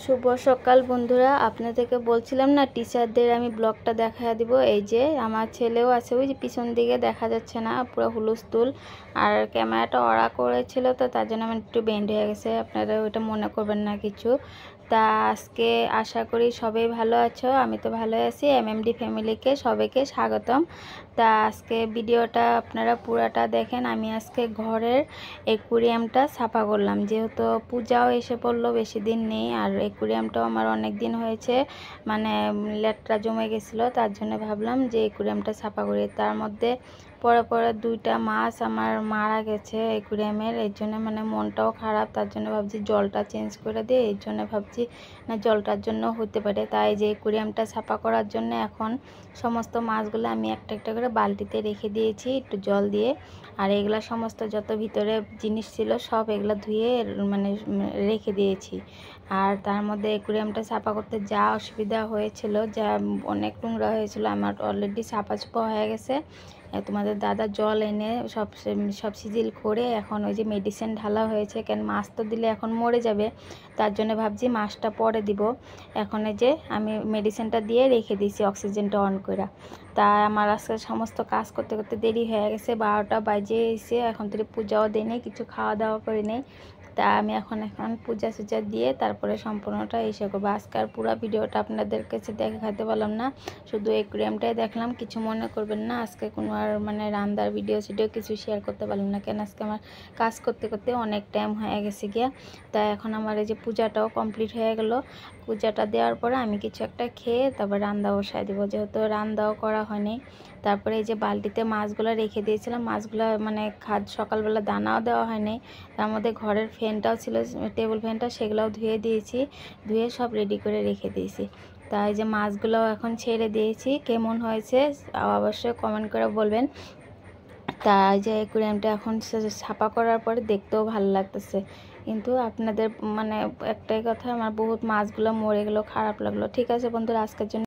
শুভ সকাল বন্ধুরা, আপনাদেরকে বলছিলাম না টিচারদের আমি ব্লগটা দেখা দিব। এই যে আমার ছেলেও আছে, ওই যে পিছন দিকে দেখা যাচ্ছে না, পুরো হুলস্থুল। আর ক্যামেরাটা অড়া করেছিল তো তার জন্য আমার একটু বেন্ড হয়ে গেছে, আপনারা ওইটা মনে করবেন না কিছু। তা আজকে আশা করি সবাই ভালো আছো, আমি তো ভালোই আছি। এমএমডি ফ্যামিলিকে সবাইকে স্বাগতম। তা আজকে ভিডিওটা আপনারা পুরাটা দেখেন। আমি আজকে ঘরের অ্যাকুরিয়ামটা সাফা করলাম, যেহেতু পূজাও এসে পড়লো, বেশি দিন নেই। আর অ্যাকুরিয়ামটাও আমার অনেক দিন হয়েছে, মানে লেটরা জমে গেছিলো, তার জন্য ভাবলাম যে অ্যাকুরিয়ামটা সাফা করি। তার মধ্যে পরে দুইটা মাছ আমার মারা গেছে অ্যাকুরিয়ামের, এই জন্য মানে মনটাও খারাপ। তার জন্য ভাবছি জলটা চেঞ্জ করে দিই, এই জন্য ভাবছি না জলটার জন্য হতে পারে। তাই যে অ্যাকুরিয়ামটা সাফা করার জন্য এখন সমস্ত মাছগুলো আমি একটা একটা করে বালতিতে রেখে দিয়েছি একটু জল দিয়ে। আর এগুলা সমস্ত যত ভিতরে জিনিস ছিল সব এগুলো ধুয়ে মানে রেখে দিয়েছি। আর তার মধ্যে অ্যাকুরিয়ামটা সাফা করতে যা অসুবিধা হয়েছিল, যা অনেক নোংরা হয়েছিল, আমার অলরেডি সাফা হয়ে গেছে। তোমাদের দাদা জল এনে সব সিজিল করে এখন ওই যে মেডিসিন ঢালা হয়েছে, কেন মাছ তো দিলে এখন মরে যাবে, তার জন্য ভাবছি মাছটা পরে দিব। এখন এই যে আমি মেডিসিনটা দিয়ে রেখে দিয়েছি অক্সিজেনটা অন করে। তা আমার আজকে সমস্ত কাজ করতে করতে দেরি হয়ে গেছে, 12টা বাজে এসে, এখন থেকে পূজাও দিই নেই, কিছু খাওয়া দাওয়া করি নেই। তা আমি এখন পূজা সুজা দিয়ে তারপরে সম্পূর্ণটা এসে করবো। আজকাল পুরো ভিডিওটা আপনাদের কাছে দেখাতে পারলাম না, শুধু অ্যাকুরিয়ামটাই দেখলাম, কিছু মনে করবেন না। আজকে কোনো আর মানে রান্নার ভিডিও কিছু শেয়ার করতে পারলাম না, কেন আজকে আমার কাজ করতে করতে অনেক টাইম হয়ে গেছে গিয়া। তা এখন আমার এই যে পূজাটাও কমপ্লিট হয়ে গেল। পূজাটা দেওয়ার পরে আমি কিছু একটা খেয়ে তারপর রান্না বসায় দেবো, যেহেতু রান্নাও করা হয়নি। তারপরে এই যে বালতিতে মাছগুলো রেখে দিয়েছিলাম, মাছগুলো মানে সকালবেলা দানাও দেওয়া হয়নি। তার মধ্যে ঘরের ফ্যানটাও ছিল, টেবিল ফ্যানটা, সেগুলোও ধুয়ে দিয়েছি, ধুয়ে সব রেডি করে রেখে দিয়েছি। তাই যে মাছগুলো এখন ছেড়ে দিয়েছি, কেমন হয়েছে অবশ্যই কমেন্ট করে বলবেন। তাই যে অ্যাকুরিয়ামটা এখন ছাপা করার পরে দেখতেও ভালো লাগতেছে, কিন্তু আপনাদের মানে একটাই কথা, আমার বহুত মাছগুলো মরে গেলো, খারাপ লাগলো। ঠিক আছে বন্ধুরা, আজকের জন্য